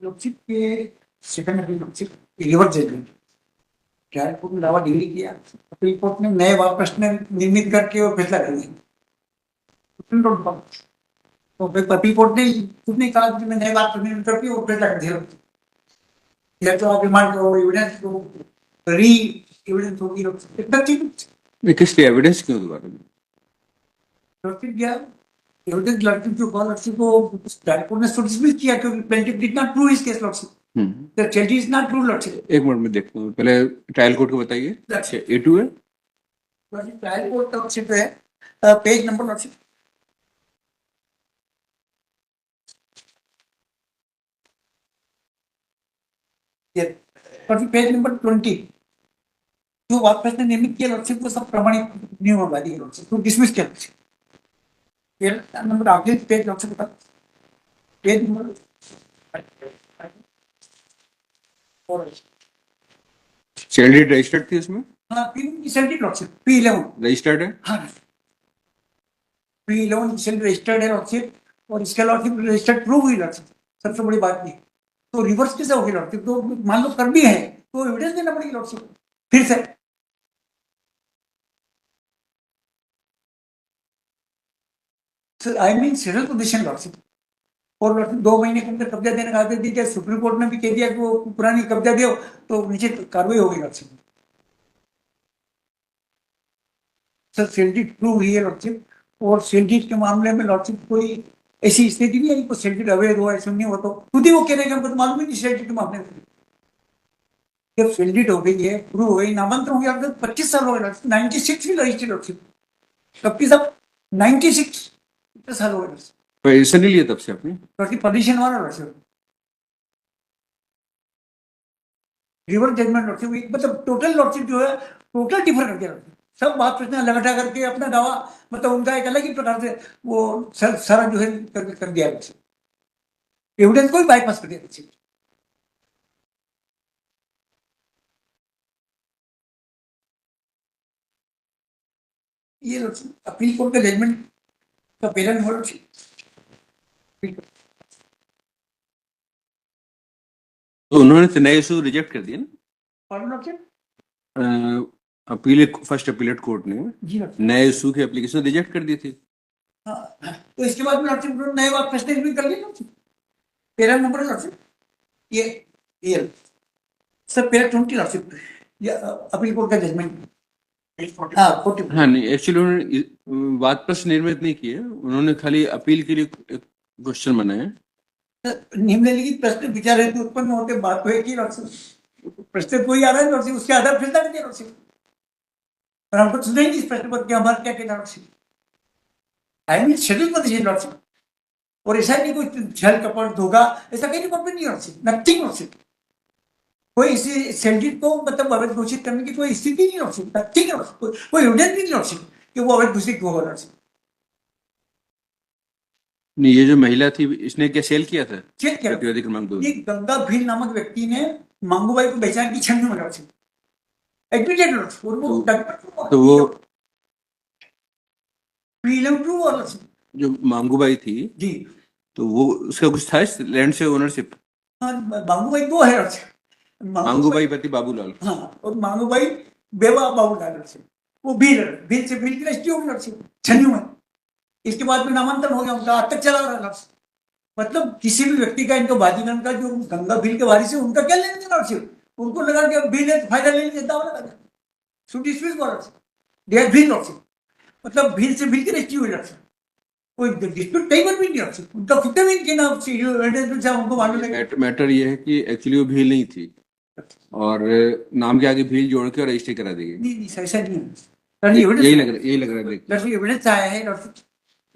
लोकशिप के second appeal lordship रिवर judgement trial court में दावा डिग्री किया, अपील कोर्ट ने नए प्रश्न निर्मित करके वो फैसला कर दिया। सुप्रीम कोर्ट तो अपील कोर्ट ने खुद ने कहा कि मैं नए प्रश्न निर्मित करके वो फैसला कर दिया। या तो आप रिमांड करो, एविडेंस को री एविडेंस होगी लोकशिप इतना चीज किस लिए एविडेंस क्यों दोबारा लोकशिप गया एविडेंस लड़की जो कॉल लड़की को ट्रायल कोर्ट ने डिसमिस किया क्योंकि plaintiff did not prove his case lordship. The charge is not true, lordship. एक मिनट में देखता हूँ, पहले ट्रायल कोर्ट को बताइए। अच्छा, A2 है। ट्रायल कोर्ट लॉर्डशिप है, page number lordship page number 20। जो वापस ने निर्मित किया लॉर्डशिप को सब प्रमाणित नहीं होगा दी लॉर्डशिप तो डिसमिस किया लॉर्डशिप। नंबर आगे पेज लॉर्डशिप बता पेज नंबर सैलरी रजिस्टर्ड थी उसमें। हाँ P salary lordship P11 registered है। हाँ P11 सैलरी रजिस्टर्ड है लॉर्डशिप और इसका लॉर्डशिप रजिस्टर्ड प्रूव हुई लॉर्डशिप। सबसे बड़ी बात नहीं तो रिवर्स कैसे होगी लॉर्डशिप? तो मान लो कर भी है तो एविडेंस देना पड़ेगी लॉर्डशिप फिर से। I mean civil position lordship और लॉर्डशिप 2 महीने के अंदर कब्जा देने का आदेश दिया। सुप्रीम कोर्ट ने भी कह दिया कि वो पुरानी कब्जा दो तो नीचे कार्रवाई होगी लॉर्डशिप। सर सेल्डिट प्रूव हुई है लॉर्डशिप और सेल्डिट के मामले में लॉर्डशिप कोई ऐसी स्थिति नहीं है कि सेल्डिट अवैध हो ऐसा नहीं हो तो खुद ही वो कह रहे हैं हमको तो मालूम ही नहीं सेल्डिट के मामले में। जब सेल्डिट हो गई है प्रूव हो गई नामांतरण हो गया 25 साल हो गए 96 की रजिस्ट्री लॉर्डशिप तब की सब 96 साल हो गए पैसा नहीं लिया तब से आपने लॉर्डशिप पोजीशन वाला लॉर्डशिप रिवर जजमेंट लॉर्डशिप मतलब टोटल लॉर्डशिप जो है टोटल डिफर कर दिया सब बात प्रश्न लगा करके अपना दावा मतलब उनका एक अलग ही प्रकार से वो सारा जो है कर दिया एविडेंस को भी बाईपास कर दिया। ये अपील कोर्ट का जजमेंट का पहला नंबर तो उन्होंने नए इशू रिजेक्ट कर दिए ना। फर्स्ट अपीलेट कोर्ट ने नए इशू की एप्लीकेशन रिजेक्ट कर दी थी। तो इसके बाद में नए प्रश्न भी कर लिए पहला नंबर ये सर पहला 20 अपील कोर्ट का जजमेंट। हाँ नहीं एक्चुअली उन्होंने वाद प्रश्न निर्मित नहीं किए, उन्होंने खाली अपील के लिए क्वेश्चन बनाए। निम्नलिखित प्रश्न विचार हेतु उत्पन्न होते बात तो है कि प्रश्न कोई आ रहा है उसके आधार फिर तक दिया और हमको सुना ही नहीं इस प्रश्न पर कि हमारा क्या कहना आई मीन शेड्यूल पर दीजिए लॉर्डशिप और ऐसा नहीं कोई छल कपट धोखा ऐसा कहीं रिपोर्ट में नहीं लॉर्डशिप नथिंग लॉर्डशिप कोई इसी सेल्डिट को मतलब अवैध घोषित करने की कोई स्थिति नहीं लॉर्डशिप नथिंग लॉर्डशिप कोई एविडेंस नहीं लॉर्डशिप कि वो अवैध घोषित क्यों होगा लॉर्डशिप। नहीं ये जो महिला थी इसने क्या सेल किया था? सेल किया क्रमांक 2 गंगा भील नामक व्यक्ति ने मांगूबाई को पहचान की छन में लॉर्डशिप एडमिटेड लॉर्डशिप तो वो जो मांगूबाई थी जी तो वो उसका कुछ था लैंड से ओनरशिप। हाँ मांगूबाई 2 है मांगूबाई पति बाबूलाल। हाँ और मांगूबाई बेवा बाबूलाल वो भील से भील की रजिस्ट्री होगी लॉर्डशिप छन्नू में। इसके बाद में नामांतरण हो गया उनका आज तक चला रहा लॉर्डशिप मतलब किसी भी व्यक्ति का इनका बाजीगण का जो गंगा भील के वारिस है उनका क्या लेने देना लॉर्डशिप उनको लगा कि भील है फायदा लेने देता लॉर्डशिप मतलब भील से भील की रजिस्ट्री हुई लॉर्डशिप कोई डिस्प्यूट कई बार भी नहीं लॉर्डशिप उनका खुद भी के नाम से उनको मालूम है। मैटर ये है कि एक्चुअली वो भील नहीं थी और नाम के आगे भील जोड़ के रजिस्ट्री करा दी गई। नहीं ऐसा नहीं है यही लग रहा है एविडेंस आया है लॉर्डशिप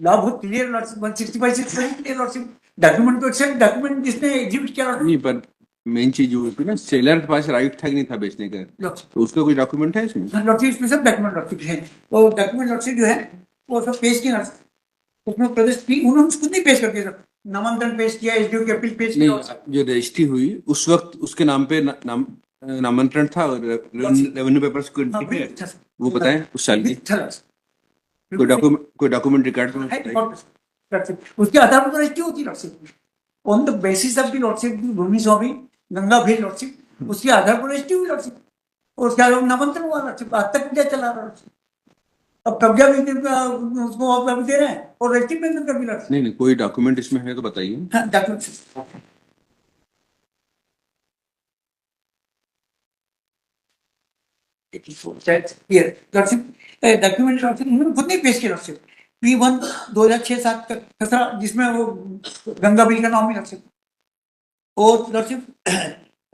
लॉ बहुत क्लियर लॉर्डशिप 165 लॉर्डशिप डॉक्यूमेंट तो एक्सेप्ट डॉक्यूमेंट जिसने एग्जीक्यूट किया नहीं पर मेन चीज जो है ना सेलर के पास राइट था कि नहीं था बेचने का तो उसका कोई डॉक्यूमेंट है इसमें? लॉर्डशिप इसमें सब डॉक्यूमेंट लॉर्डशिप है वो डॉक्यूमेंट लॉर्डशिप जो है वो सब पेश किया उसमें प्रदेश उन्होंने खुद नहीं पेश करके नामांकन पेश किया एसडीओ की अपील पेश किया। जो रजिस्ट्री हुई उस वक्त उसके नाम पे नामांतरण था और रेवेन्यू पेपर्स को वो बताएं उस साल की कोई डॉक्यूमेंट रिकॉर्ड उसके आधार पर रजिस्ट्री होती lordship on the basis of the lordship भूमि स्वामी गंगा भेल लॉर्डशिप, उसके आधार पर रजिस्ट्री हुई लॉर्डशिप, और उसके आधार पर नामांतरण हुआ लॉर्डशिप। आज तक क्या चला रहा लॉर्डशिप? अब कब्जा भी उसको आप अभी दे रहे हैं और रजिस्ट्री पेंशन कर भी लॉर्डशिप। नहीं नहीं, कोई डॉक्यूमेंट इसमें है तो बताइए। हाँ, डॉक्यूमेंट डॉक्यूमेंट उन्होंने खुद नहीं पेश किया लॉर्डशिप। P1 2006-7 का खसरा, जिसमें वो गंगा बिल का नाम ही लॉर्डशिप, और लॉर्डशिप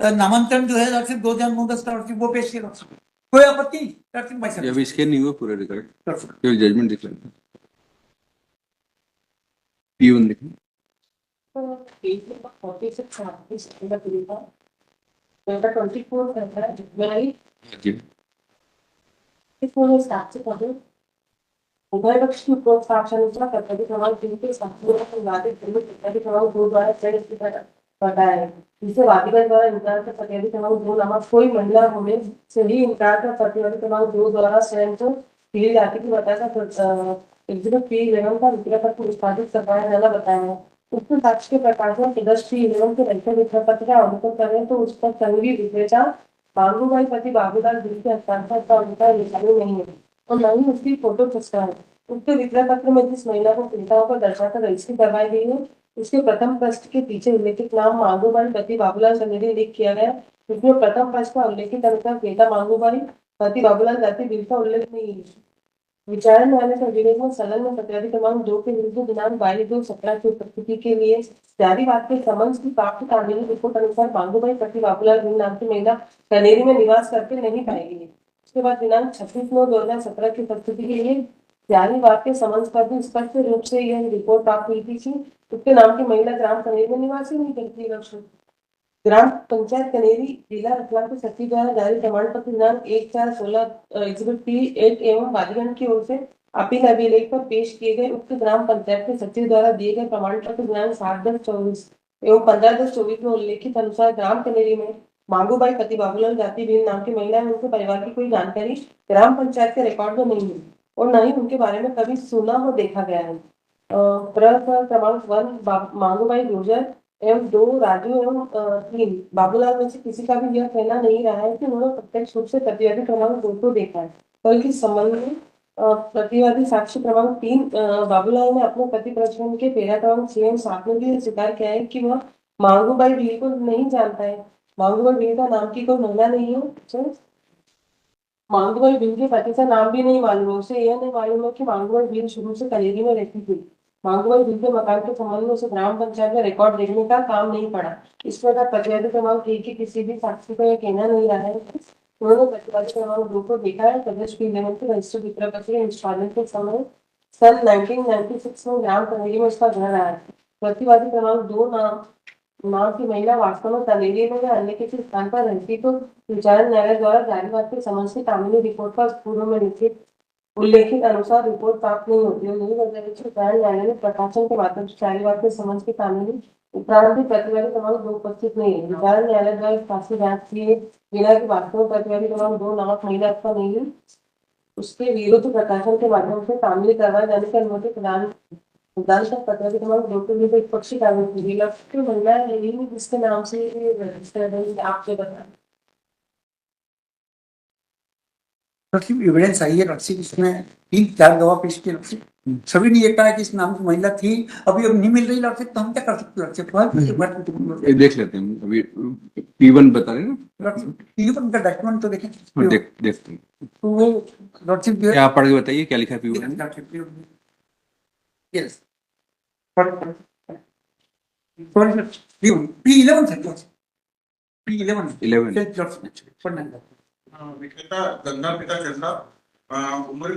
नामांतरण जो है लॉर्डशिप 2009-10 का लॉर्डशिप वो पेश किया लॉर्डशिप। कोई आपत्ति नहीं लॉर्डशिप भाई ये साहब। अभी स्कैन नहीं हुआ पूरा रिकॉर्ड, लॉर्डशिप केवल जजमेंट दिख रहा है। P1 लिखो। जी। उभय पक्ष की प्रोत्साहनानुसार कर्तव्य क्रमांक 3 के संपूर्ण संवादित कर्तव्य क्रमांक 2 द्वारा तय की पता है, जिसे वादीगण द्वारा इनकार का कर्तव्य क्रमांक 2 नामक कोई महिला होने से ही इनकार का कर्तव्य क्रमांक 2 द्वारा स्वयं को पीढ़ी जाति की बताया एग्जिबिट P11 का विक्रय पत्र निष्पादित करवाया जाना बताया है। उक्त साक्ष्य के प्रकार से प्रदर्श P11 के रजिस्टर विक्रय पत्र का अवलोकन करें तो उस पर संघी विक्रेता बाबूभाई पति बाबूलाल गिरी के हस्ताक्षर का अधिकार निशानी नहीं है और न ही उसकी फोटो खिंचता है। उक्त विक्रय पत्र में जिस महिला को पीड़िताओं को दर्शाकर रजिस्ट्री करवाई गई है, उसके प्रथम पृष्ठ के पीछे उल्लेखित नाम मांगूबाई पति बाबूलाल चंदेरी लिख किया गया है, जिसमें प्रथम पृष्ठ का उल्लेखित अनुसार बेटा मांगूबाई पति बाबूलाल जाति बिल का उल्लेख नहीं है। विचारण न्यायालय के अभिलेख में संलग्न प्रत्यादि क्रमांक 2 के विरुद्ध दिनांक 22/2/17 की उपस्थिति के लिए जारी बात के समन्स की प्राप्त कानूनी रिपोर्ट अनुसार मांगूबाई पति बाबूलाल बिल नाम की महिला कनेरी में निवास करके नहीं पाई गई। उसके बाद दिनांक 26/9/2017 की उपस्थिति के लिए जारी बात के समन्स पर भी स्पष्ट रूप से यह रिपोर्ट प्राप्त हुई थी कि उसके नाम की महिला ग्राम कनेरी में निवास ही नहीं करती। ग्राम पंचायत कनेरी जिला रतलाम के सचिव द्वारा जारी प्रमाण पत्र दिनांक 1/4/16 एग्जिबिट P8 एवं वादीगण की ओर से अपील अभिलेख पर पेश किए गए उक्त ग्राम पंचायत के सचिव द्वारा दिए गए प्रमाण पत्र दिनांक 7/10/24 एवं 15/10/24 में उल्लेखित अनुसार ग्राम कनेरी में मांगूबाई पति बाबूलाल जाति बीन नाम की महिला एवं उनके परिवार की कोई जानकारी ग्राम पंचायत के रिकॉर्ड में नहीं है और न ही उनके बारे में कभी सुना हो देखा गया है। क्रमांक 1 मांगूबाई गुर्जर एवं 2 राजू एवं 3 बाबूलाल में से किसी का भी यह कहना नहीं रहा है कि उन्होंने प्रत्यक्ष रूप से प्रतिवादी क्रमांक 2 को देखा है, बल्कि संबंध में प्रतिवादी साक्ष्य क्रमांक 3 बाबूलाल ने अपने पति प्रश्न के पेरा क्रमांक 6 एवं 7 में भी स्वीकार किया है कि वह मांगूबाई भील को नहीं जानता है। मांगूबाई भील का नाम की कोई महिला नहीं है। मांगूबाई भील के पति का नाम भी नहीं मालूम है। उसे यह नहीं मालूम है कि मांगूबाई भील शुरू से कनेरी में रहती थी। मांगूबाई भील के मकान के संबंध में उसे ग्राम पंचायत में रिकॉर्ड देखने का काम नहीं पड़ा। इस प्रकार प्रतिवादी क्रमांक 1 की किसी भी साक्षी को यह कहना नहीं रहा है कि उन्होंने प्रतिवादी क्रमांक 2 को देखा है। प्रदेश P11 के रजिस्टर विक्रय पत्र के निष्पादन के समय सन 1996 में ग्राम कनेरी में उसका घर आया। प्रतिवादी क्रमांक 2 नाम की महिला वास्तव में कनेरी में या अन्य किसी स्थान पर रहती तो विचारण न्यायालय द्वारा जारी बात के समझ से कानूनी रिपोर्ट पर पूर्व में लिखित उल्लेखित अनुसार रिपोर्ट प्राप्त नहीं होती है। यही वजह है कि विचारण न्यायालय ने प्रकाशन के माध्यम से जारी बात के समझ के कानूनी उपरांत भी प्रतिवादी क्रमांक 2 उपस्थित नहीं है। विचारण न्यायालय द्वारा फांसी जांच किए बिना की वास्तव में प्रतिवादी क्रमांक 2 नामक महिला अथवा नहीं है, उसके विरुद्ध प्रकाशन के माध्यम से कानूनी कार्रवाई जाने की अनुमति प्रदान तक प्रतिवादी क्रमांक 2 के लिए पक्षी कार्रवाई की गई। महिला यही जिसके नाम से रजिस्टर्ड है, आपसे बताएं। एविडेंस आई है लॉर्डशिप, इसमें 3-4 गवाह पेश किए लॉर्डशिप, सभी ने ये कहा कि इस नाम की महिला थी। अभी अब नहीं मिल रही लॉर्डशिप, तो हम क्या कर सकते लॉर्डशिप? ये देख लेते हैं अभी। P1 बता रहे हैं ना, P1 का डॉक्यूमेंट तो देखें। देखते हैं। तो वो लॉर्डशिप जो है, आप पढ़ के बताइए क्या लिखा है P1 में। यस P11 था, P11 विक्रेता गंगा पिता चंदा, उम्र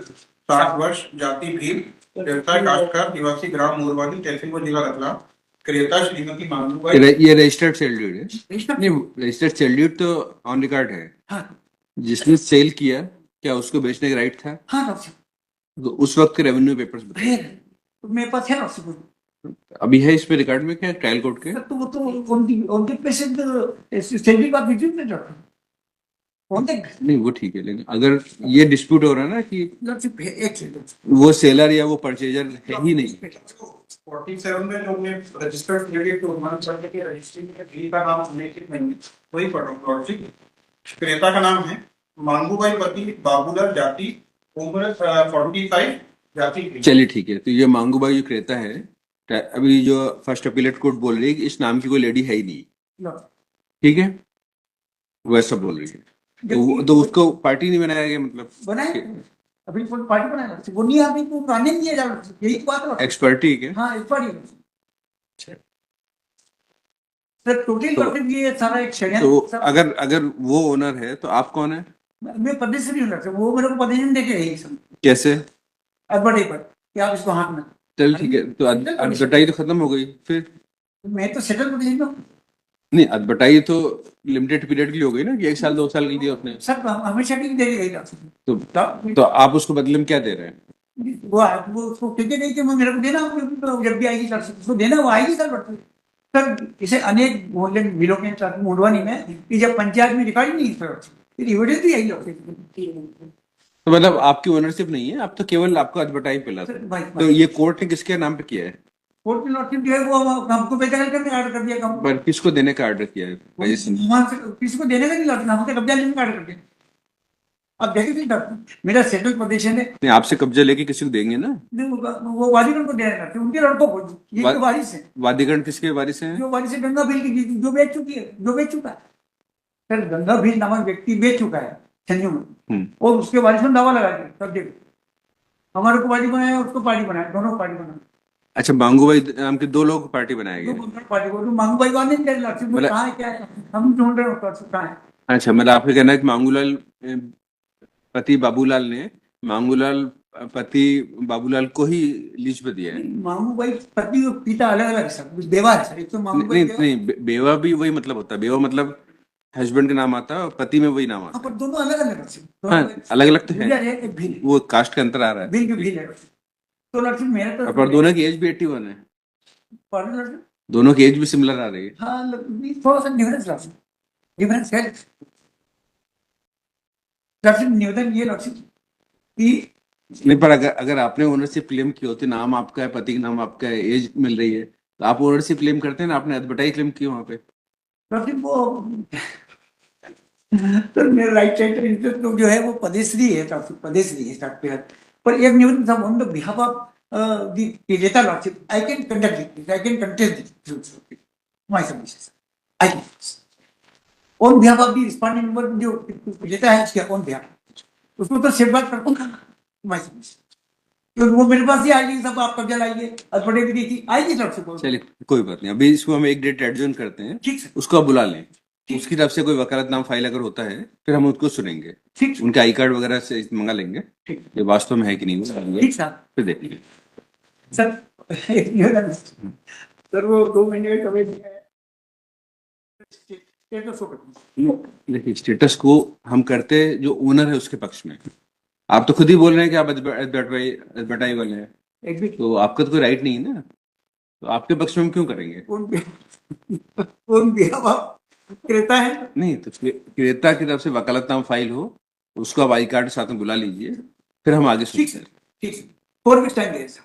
60 वर्ष, जाति भील, व्यवसाय काश्तकार, निवासी ग्राम मोरवानी, तहसील व जिला रतलाम। क्रेता श्रीमती मांगूबाई। ये रजिस्टर्ड सेल ड्यूड है नहीं, रजिस्टर्ड सेल ड्यूड तो ऑन रिकॉर्ड है। हाँ, जिसने सेल किया क्या उसको बेचने का राइट था? हाँ लॉर्डशिप, तो उस वक्त के रेवेन्यू पेपर्स बताइए। मेरे पास है लॉर्डशिप। अभी है इस पे रिकॉर्ड में क्या ट्रायल कोर्ट के? तो वो तो ऑन द बेसिस सैलरी का विजिट में जाता कौन देख नहीं वो ठीक है, लेकिन अगर ये डिस्प्यूट हो रहा है ना कि लॉर्डशिप एक सेकंड वो सेलर या वो परचेजर है ही नहीं, 47 में जो हमने registered credit to one certificate के रजिस्ट्री में भी का नाम उल्लेखित नहीं है, वही पढ़ रहा हूँ लॉर्डशिप। क्रेता का नाम है मांगूबाई पति बाबूलाल, जाति उम्र 45, जाति भी। चलिए ठीक है। तो ये मांगूबाई जो क्रेता है, अभी जो फर्स्ट अपीलेट कोर्ट बोल रही है कि इस नाम की कोई लेडी है ही नहीं, ठीक है, वैसा बोल रही है, तो उसको पार्टी नहीं बनाया गया, मतलब बनाए अभी कोई पार्टी बनाया वो नहीं, अभी तो आने नहीं दिया जा रहा, यही तो बात है। एक्सपर्टी है। हाँ एक्सपर्टी सर, टोटल लॉर्डशिप ये सारा एक तो षड्यंत्र। अगर अगर वो ओनर है तो आप कौन है? मैं पदेश्वरी हूँ सर, वो मेरे को पदेशन देके यही सब कैसे? एडवर्टाइज कि आप इसको हाथ में, चल ठीक है, तो अदबटाई तो खत्म हो गई फिर। मैं तो सेटल पोजीशन में। नहीं, अदबटाई तो लिमिटेड पीरियड के लिए हो गई ना, कि 1 साल 2 साल के लिए उसने, सर हमेशा की दे गई तो आप उसको बदले में क्या दे रहे हैं? वो उसको टिकट नहीं कि मेरे को देना, तो जब भी आएगी सर उसको देना, वो आएगी सर। सर इसे अनेक मोहल्ले मिलों के साथ मोडवानी में कि जब पंचायत में रिकॉर्ड नहीं सर, फिर एविडेंस भी आई लोग। तो मतलब आपकी ओनरशिप नहीं है, आप तो केवल आपको एडवर्टाइज मिला था। तो ये कोर्ट ने किसके नाम पे किया है? कोर्ट की लॉटरी जो है वो हमको बेदखल करने का ऑर्डर कर दिया। पर किसको देने का ऑर्डर किया है? किसी को देने का नहीं लॉटरी, हमसे कब्जा लेने का ऑर्डर कर दिया। अब देखिए मेरा सेटल पोजीशन है, नहीं, आपसे कब्जा लेके किसी को देंगे ना? वो वादीगण को देने का, उनके लड़कों को, ये तो वारिस है। वादीगण किसके वारिस हैं? जो वारिस है गंगा भील की, जो बेच चुकी है, जो बेच चुका है सर, गंगा भील नामक व्यक्ति बेच चुका है संजू में, और उसके वारिस में दावा लगा दिया सब जगह, हमारे को पार्टी बनाया, उसको पार्टी बनाया, दोनों को पार्टी बनाया। अच्छा, मांगूबाई नाम के 2 लोगों को पार्टी बनाया गया। पार्टी को मांगूबाई को आने नहीं दे रहा, कहाँ है क्या है, हम ढूंढ रहे हो कहाँ है। अच्छा, मतलब आपका कहना है कि मांगूलाल पति बाबूलाल ने मांगूलाल पति बाबूलाल को ही लीज पे दिया है? मांगूबाई पति और पिता अलग अलग सर, बेवा है सर, एक तो मांगूबाई नहीं नहीं, बेवा भी वही मतलब होता है, बेवा मतलब हस्बैंड का नाम आता है और पति में वही नाम आता पर दोनों अलग अलग है। है। हाँ, अलग अलग तो है, है, एक भील वो कास्ट का अंतर आ रहा है। भील की भील है। तो लड़की मेरा तो पर दोनों की एज भी 81 है, लड़की, दोनों की एज भी सिमिलर आ रही है। हाँ थोड़ा सा डिफरेंस है। निवेदन ये लड़की कि नहीं, पर अगर आपने ओनरशिप क्लेम की होती, नाम आपका है, पति का नाम आपका है, एज मिल रही है, तो आप ओनरशिप क्लेम करते हैं ना, आपने एडवर्टाइज क्लेम की वहां पे। वो तो मेरा राइट साइड तो जो है वो पदेश्री है, पदेश्री है सर। पर एक निवेदन था on the behalf of the letter lordship, I can conduct this, I can contest this my submission, I can on behalf of the respondent number, जो लेता है उसके ऑन बिहाफ, उसको तो सेफगार्ड करता हूँ माय सबमिशन। तो वो मेरे पास ही आएगी, सब आप कब्जा लाइए, अथवा भी देखी आएगी तरफ से। चलिए कोई बात नहीं, अभी इसको हम एक डेट एडजर्न करते हैं, ठीक सर, उसको आप बुला लें, उसकी तरफ से कोई वकालतनामा फाइल अगर होता है फिर हम उसको सुनेंगे, ठीक उनके आई कार्ड वगैरह से मंगा लेंगे, ठीक ये वास्तव में है कि नहीं, ठीक सर। फिर देखेंगे। सर एक निवेदन सर, वो 2 महीने का समय दिया है, देखिए स्टेटस को हम करते जो ओनर है उसके पक्ष में, आप तो खुद ही बोल रहे हैं कि आप एडवर्टाइज वाले हैं, एक भी तो आपका तो कोई राइट नहीं है ना, तो आपके पक्ष में हम क्यों करेंगे? उन क्रेता है नहीं, तो क्रेता की तरफ से वकालतनामा फाइल हो, उसको आप आई कार्ड साथ में बुला लीजिए, फिर हम आगे ठीक सुनते सर, हैं। ठीक सर, 4 वीक्स टाइम दे सर।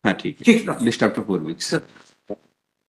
हाँ ठीक है, ठीक sir, list after 4 weeks. Sir